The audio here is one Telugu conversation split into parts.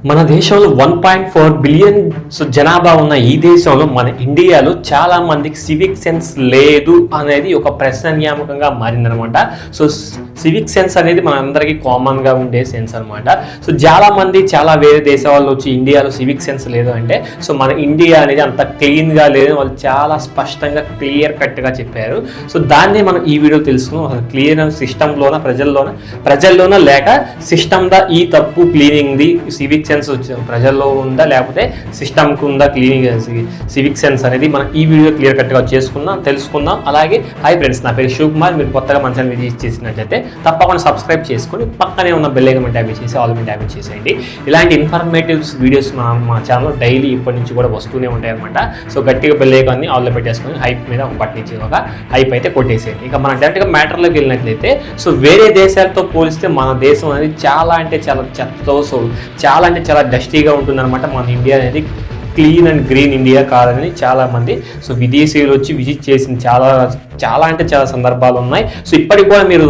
మన దేశంలో 1.4 బిలియన్ జనాభా ఉన్న ఈ దేశంలో మన ఇండియాలో చాలా మందికి సివిక్ సెన్స్ లేదు అనేది ఒక ప్రశ్నార్థకంగా మారిందనమాట. సో సివిక్ సెన్స్ అనేది మన అందరికీ కామన్గా ఉండే సెన్స్ అనమాట. సో చాలా వేరే దేశాల్లో వచ్చి ఇండియాలో సివిక్ సెన్స్ లేదు అంటే సో మన ఇండియా అనేది అంత క్లీన్గా లేదు, వాళ్ళు చాలా స్పష్టంగా క్లియర్ కట్గా చెప్పారు. సో దాన్ని మనం ఈ వీడియో తెలుసుకున్నాం. క్లియర్ సిస్టంలోన ప్రజల్లోన లేక సిస్టమ్ దా ఈ తప్పు క్లీనింగ్ది సివిక్ సెన్స్ ప్రజల్లో ఉందా లేకపోతే సిస్టమ్కి ఉందా క్లీనింగ్ సివిక్ సెన్స్ అనేది మనం ఈ వీడియో క్లియర్ కట్గా తెలుసుకుందాం. అలాగే హాయ్ ఫ్రెండ్స్, నా పేరు శివకుమార్. మీరు కొత్తగా మన ఛానల్ విజిట్ చేసినట్లయితే తప్పకుండా సబ్స్క్రైబ్ చేసుకొని పక్కనే ఉన్న బెల్ ఐకాన్ ట్యాప్ చేసి ఆల్ మీద ట్యాప్ చేసేయండి. ఇలాంటి ఇన్ఫర్మేటివ్ వీడియోస్ మా ఛానల్లో డైలీ ఇప్పటి నుంచి కూడా వస్తూనే ఉంటాయి అనమాట. సో గట్టిగా బెల్ ఐకాన్ని ఆల్లో పెట్టేసుకొని హైప్ మీద ఒక బటన్ ఇచ్చి ఒక హైప్ అయితే కొట్టేసేయండి. ఇక మనం డైరెక్ట్గా మ్యాటర్లోకి వెళ్ళినట్లయితే సో వేరే దేశాలతో పోలిస్తే మన దేశం అనేది చాలా చెత్తతో చాలా డస్టీగా ఉంటుందన్నమాట. మన ఇండియా అనేది క్లీన్ అండ్ గ్రీన్ ఇండియా కాదని చాలామంది సో విదేశీయులు వచ్చి విజిట్ చేసిన చాలా సందర్భాలు ఉన్నాయి. సో ఇప్పటికి కూడా మీరు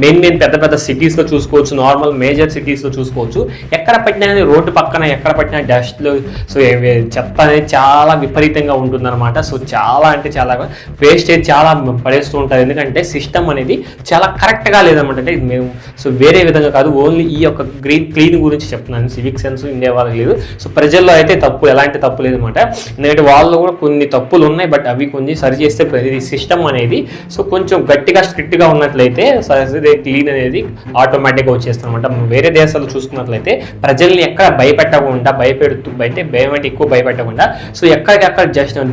మెయిన్ పెద్ద సిటీస్లో చూసుకోవచ్చు, నార్మల్ మేజర్ సిటీస్లో చూసుకోవచ్చు. ఎక్కడ పట్టినా కానీ రోడ్డు పక్కన ఎక్కడ పట్టినా డస్ట్లు సో చెత్త అనేది చాలా విపరీతంగా ఉంటుందన్నమాట. సో చాలా వేస్టేజ్ చాలా పడేస్తూ ఉంటారు. ఎందుకంటే సిస్టమ్ అనేది చాలా కరెక్ట్గా లేదన్నమాట. అంటే మేము సో వేరే విధంగా కాదు, ఓన్లీ ఈ యొక్క క్లీన్ గురించి చెప్తున్నాను. సివిక్ సెన్స్ ఇండియా వాళ్ళకి లేదు. సో ప్రజల్లో అయితే ఎలాంటి తప్పు లేదన్నమాట. ఎందుకంటే వాళ్ళు కూడా కొన్ని తప్పులు ఉన్నాయి, బట్ అవి కొన్ని సరి చేస్తే ప్రతి సిస్టమ్ అనేది సో కొంచెం గట్టిగా స్ట్రిక్ట్గా ఉన్నట్లయితే క్లీన్ అనేది ఆటోమేటిక్గా వచ్చేస్తుంది అనమాట. వేరే దేశాలు చూసుకున్నట్లయితే ప్రజల్ని ఎక్కడ భయం అంటే ఎక్కువ భయపెట్టకుండా సో ఎక్కడికక్కడ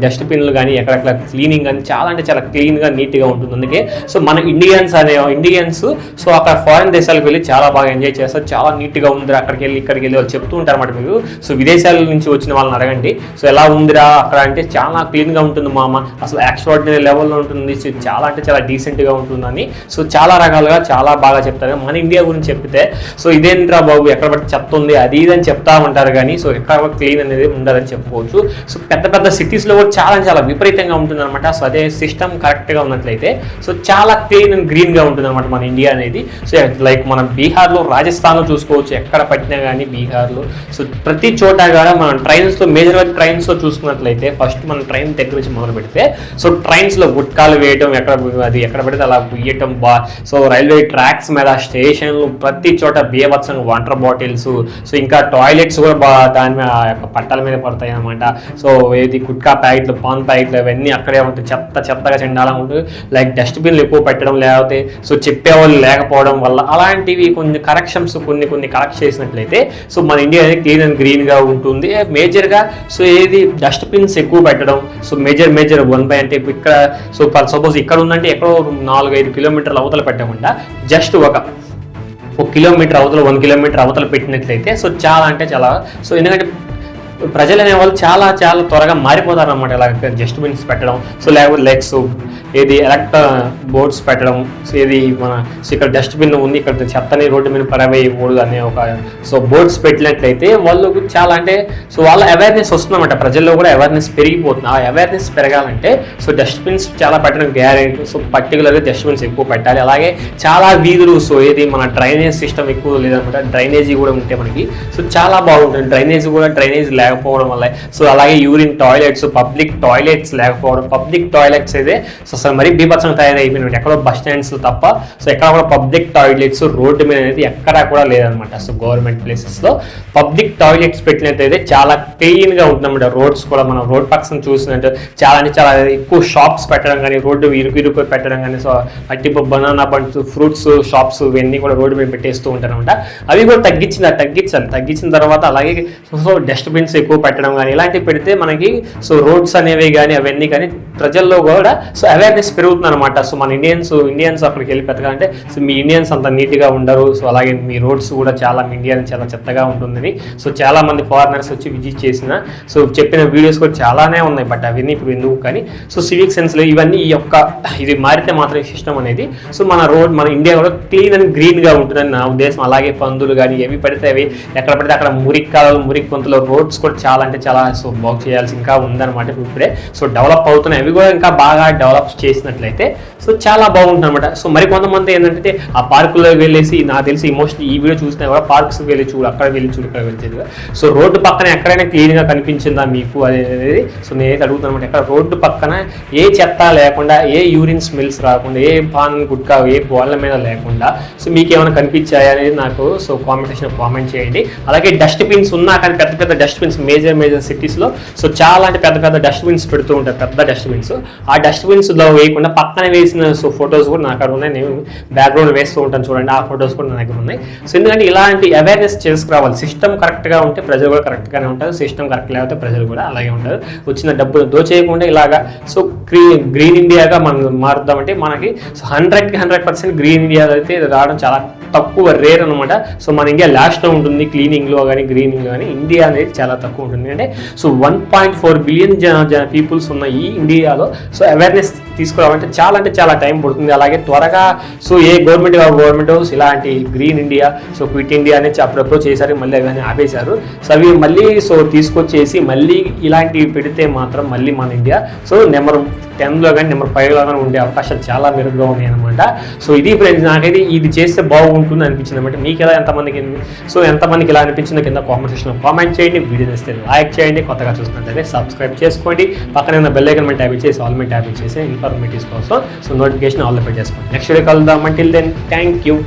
డస్ట్బిన్లు కానీ ఎక్కడెక్కడ క్లీనింగ్ కానీ చాలా క్లీన్గా నీట్గా ఉంటుంది. అందుకే సో మన ఇండియన్స్ సో అక్కడ ఫారిన్ దేశాలకు వెళ్ళి చాలా బాగా ఎంజాయ్ చేస్తారు. చాలా నీట్గా ఉంది అక్కడికి వెళ్ళి వాళ్ళు చెప్తూ ఉంటారు అనమాట. మీకు సో విదేశాల నుంచి వచ్చిన వాళ్ళని అడగండి సో ఎలా ఉందిరా అక్కడ అంటే చాలా క్లీన్గా ఉంటుంది మామ, అసలు ఎక్స్ట్రాడినరీ లెవెల్లో ఉంటుంది, చాలా డీసెంట్గా ఉంటుందని సో చాలా రకాలుగా చాలా బాగా చెప్తారు. మన ఇండియా గురించి చెప్తే సో ఇదేంట్రా బాబు ఎక్కడ పడితే చెత్త ఉంది అది ఇదని చెప్తా ఉంటారు, కానీ సో ఎక్కడ క్లీన్ అనేది ఉండదని చెప్పుకోవచ్చు. సో పెద్ద సిటీస్లో కూడా చాలా విపరీతంగా ఉంటుంది అనమాట. సో అదే సిస్టమ్ కరెక్ట్గా ఉన్నట్లయితే సో చాలా క్లీన్ అండ్ గ్రీన్గా ఉంటుంది అనమాట మన ఇండియా అనేది. సో లైక్ మనం బీహార్లో రాజస్థాన్లో చూసుకోవచ్చు, ఎక్కడ పట్టినా కానీ బీహార్లో సో ప్రతి చోట కూడా మనం ట్రైన్స్లో మేజర్గా ట్రైన్స్లో చూసుకున్నట్లయితే ఫస్ట్ మనం ట్రైన్ దగ్గర నుంచి మొదలు పెడితే సో ట్రైన్స్లో గుట్కాలు వేయటం ఎక్కడ పడితే అలా వేయటం సో రైల్వే ట్రాక్స్ మీద స్టేషన్లు ప్రతి చోట బీభత్సంగా వాటర్ బాటిల్స్ సో ఇంకా టాయిలెట్స్ కూడా దాని మీద పట్టాల మీద పడతాయి అనమాట. సో ఏది గుట్కా ప్యాకెట్లు పాన్ ప్యాకెట్లు అవన్నీ అక్కడే ఉంటాయి, చెత్తగా చెండాలా ఉంటుంది. లైక్ డస్ట్బిన్లు ఎక్కువ పెట్టడం లేకపోతే సో చెప్పేవాళ్ళు లేకపోవడం వల్ల అలాంటివి కొన్ని కరెక్షన్స్ కొన్ని కరెక్ట్ చేసినట్లయితే సో మన ఇండియా అనేది క్లీన్ అండ్ గ్రీన్గా ఉంటుంది. మేజర్గా సో ఏది డస్ట్బిన్స్ ఎక్కువ పెట్టడం సో మేజర్ 1 అంటే ఇక్కడ సో సపోజ్ ఇక్కడ ఉందంటే ఎక్కడో 4-5 కిలోమీటర్ల అవతల పెట్టకుండా జస్ట్ ఒక కిలోమీటర్ అవతల 1 కిలోమీటర్ అవతల పెట్టినట్లయితే సో చాలా సో ఎందుకంటే ప్రజలు అనేవాళ్ళు చాలా త్వరగా మారిపోతారు అన్నమాట. ఇలా డస్ట్బిన్స్ పెట్టడం సో లేకపోతే లెగ్స్ ఏది బోర్డ్స్ పెట్టడం సో ఏది సో ఇక్కడ డస్ట్బిన్ ఉంది, ఇక్కడ చెత్తని రోడ్డు మీద పరవేయకూడదు అనే ఒక సో బోర్డ్స్ పెట్టినట్లయితే వాళ్ళకు చాలా సో వాళ్ళ అవేర్నెస్ వస్తుందన్నమాట. ప్రజల్లో కూడా అవేర్నెస్ పెరిగిపోతుంది. ఆ అవేర్నెస్ పెరగాలంటే సో డస్ట్బిన్స్ చాలా పెట్టడం గ్యారెంటీ. సో పర్టికులర్గా డస్ట్బిన్స్ ఎక్కువ పెట్టాలి. అలాగే చాలా వీధులు సో ఏది మన డ్రైనేజ్ సిస్టమ్ ఎక్కువ లేదనమాట. డ్రైనేజీ కూడా ఉంటే మనకి సో చాలా బాగుంటుంది. డ్రైనేజ్ లేకపోవడం వల్ల సో అలాగే యూరిన్ టాయిలెట్స్ పబ్లిక్ టాయిలెట్స్ లేకపోవడం, పబ్లిక్ టాయిలెట్స్ అయితే సో అసలు మరీ బీభత్సంగా తయారైపోయినట్టు ఎక్కడో బస్ స్టాండ్స్ తప్ప సో ఎక్కడ కూడా పబ్లిక్ టాయిలెట్స్ రోడ్డు మీద అనేది ఎక్కడా కూడా లేదనమాట. సో గవర్నమెంట్ ప్లేసెస్లో పబ్లిక్ టాయిలెట్స్ పెట్టినట్టయితే చాలా క్లీన్గా ఉంటుందన్నమాట. రోడ్స్ కూడా మనం రోడ్ పక్కన చూసినట్టు చాలా ఎక్కువ షాప్స్ పెట్టడం కానీ రోడ్డు ఇరుకు పెట్టడం కానీ సో అట్టి బనానా బండ్స్ ఫ్రూట్స్ షాప్స్ ఇవన్నీ కూడా రోడ్డు మీద పెట్టేస్తూ ఉంటారు అనమాట. అవి కూడా తగ్గించిన తర్వాత అలాగే సో డస్ట్బిన్స్ ఎక్కువ పెట్టడం కానీ ఇలాంటివి పెడితే మనకి సో రోడ్స్ అనేవి కానీ అవన్నీ కానీ ప్రజల్లో కూడా సో అవేర్నెస్ పెరుగుతుంది అనమాట. సో మన ఇండియన్స్ అక్కడికి వెళ్ళి పెట్టాలంటే సో మీ ఇండియన్స్ అంత నీట్గా ఉండరు. సో అలాగే మీ రోడ్స్ కూడా మీ ఇండియా చాలా చెత్తగా ఉంటుందని సో చాలా మంది ఫారినర్స్ వచ్చి విజిట్ చేసిన సో చెప్పిన వీడియోస్ కూడా చాలానే ఉన్నాయి, బట్ అవన్నీ ఇప్పుడు ఎందుకు కానీ సో సివిక్ సెన్స్లో ఇవన్నీ ఇది మారితే మాత్రం సిస్టమ్ అనేది సో మన ఇండియా కూడా క్లీన్ అండ్ గ్రీన్గా ఉంటుందని నా ఉద్దేశం. అలాగే పందులు కానీ ఏవి పడితే అవి ఎక్కడ పడితే అక్కడ మురికి కొంతలో రోడ్స్ కూడా చాలా సో బాగు చేయాల్సి ఇంకా ఉందన్నమాట. ఇప్పుడే సో డెవలప్ అవుతున్నాయి, అవి కూడా ఇంకా బాగా డెవలప్ చేసినట్లయితే సో చాలా బాగుంటుంది అనమాట. సో మరి కొంతమంది ఏంటంటే ఆ పార్కులో వెళ్ళేసి నాకు తెలిసి ఇమోషనల్ ఈ వీడియో చూసినా కూడా పార్క్స్ వెళ్ళి చూడు, అక్కడ వెళ్ళి చూడు, ఇక్కడ వెళ్ళి చూడు. సో రోడ్డు పక్కన ఎక్కడైనా క్లీన్గా కనిపించిందా మీకు అనేది సో నేనైతే అడుగుతాను అనమాట. ఎక్కడ రోడ్డు పక్కన ఏ చెత్త లేకుండా, ఏ యూరిన్ స్మెల్స్ రాకుండా, ఏ పాన్ గుట్కా ఏ గోళ్ళ మీద లేకుండా సో మీకు ఏమైనా కనిపించాయి అనేది నాకు సో కామెంట్ సెక్షన్లో కామెంట్ చేయండి. అలాగే డస్ట్బిన్స్ ఉన్నా కానీ పెద్ద పెద్ద డస్ట్బిన్స్ మేజర్ సిటీస్లో సో చాలా అంటే పెద్ద పెద్ద డస్ట్బిన్స్ పెడుతూ ఉంటారు, పెద్ద డస్ట్బిన్స్. ఆ డస్ట్బిన్స్లో వేయకుండా పక్కన వేసిన సో ఫొటోస్ కూడా నా అక్కడ ఉన్నాయి. నేను బ్యాక్గ్రౌండ్ వేస్తూ ఉంటాను చూడండి, ఆ ఫొటోస్ కూడా నా దగ్గర ఉన్నాయి. సో ఎందుకంటే ఇలాంటి అవేర్నెస్ చేసుకురావాలి. సిస్టమ్ కరెక్ట్గా ఉంటే ప్రజలు కూడా కరెక్ట్గానే ఉంటారు, సిస్టమ్ కరెక్ట్ లేకపోతే ప్రజలు కూడా అలాగే ఉంటారు. వచ్చిన డబ్బులు దోచేయకుండా ఇలాగా సో గ్రీన్ ఇండియాగా మనం మారుద్దామంటే మనకి 100% గ్రీన్ ఇండియా అయితే రావడం చాలా తక్కువ, రేర్ అనమాట. సో మన ఇండియా లాస్ట్లో ఉంటుంది క్లీనింగ్లో కానీ గ్రీనింగ్లో కానీ. ఇండియా అనేది చాలా తక్కువ ఉంటుంది. అంటే సో 1.4 బిలియన్ పీపుల్స్ ఉన్న ఈ ఇండియాలో సో అవేర్నెస్ తీసుకురావాలంటే చాలా టైం పడుతుంది. అలాగే త్వరగా సో ఏ గవర్నమెంట్ ఇలాంటి green India so quit India అనేది అప్పుడప్పుడు చేశారు, మళ్ళీ అవన్నీ ఆపేశారు. సో అవి మళ్ళీ సో తీసుకొచ్చేసి మళ్ళీ ఇలాంటివి పెడితే మాత్రం మళ్ళీ మన ఇండియా సో నెంబర్ 10లో కానీ నెంబర్ 5లో కానీ ఉండే అవకాశాలు చాలా మెరుగ్గా ఉన్నాయి అనమాట. సో ఇది ఫ్రెండ్స్, నాకైతే ఇది చేస్తే బాగుంటుంది అనిపించింది అనమాట. మీకు ఎలా ఎంతమందికి ఇలా అనిపించిందో కింద కామెంట్ సెక్షన్లో కామెంట్ చేయండి. వీడియో నచ్చితే లైక్ చేయండి, కొత్తగా చూస్తున్నట్లయితే సబ్స్క్రైబ్ చేసుకోండి. పక్కన ఉన్న బెల్ ఐకాన్ ట్యాప్ ఇచ్చేసి ఆల్ మీద ట్యాప్ ఇచ్చేసి ఇన్ఫర్మేటివ్స్ కోసం సో నోటిఫికేషన్ ఆల్ పెట్టేసుకోండి. నెక్స్ట్ వీడియో కలుద్దాం. Until then thank you.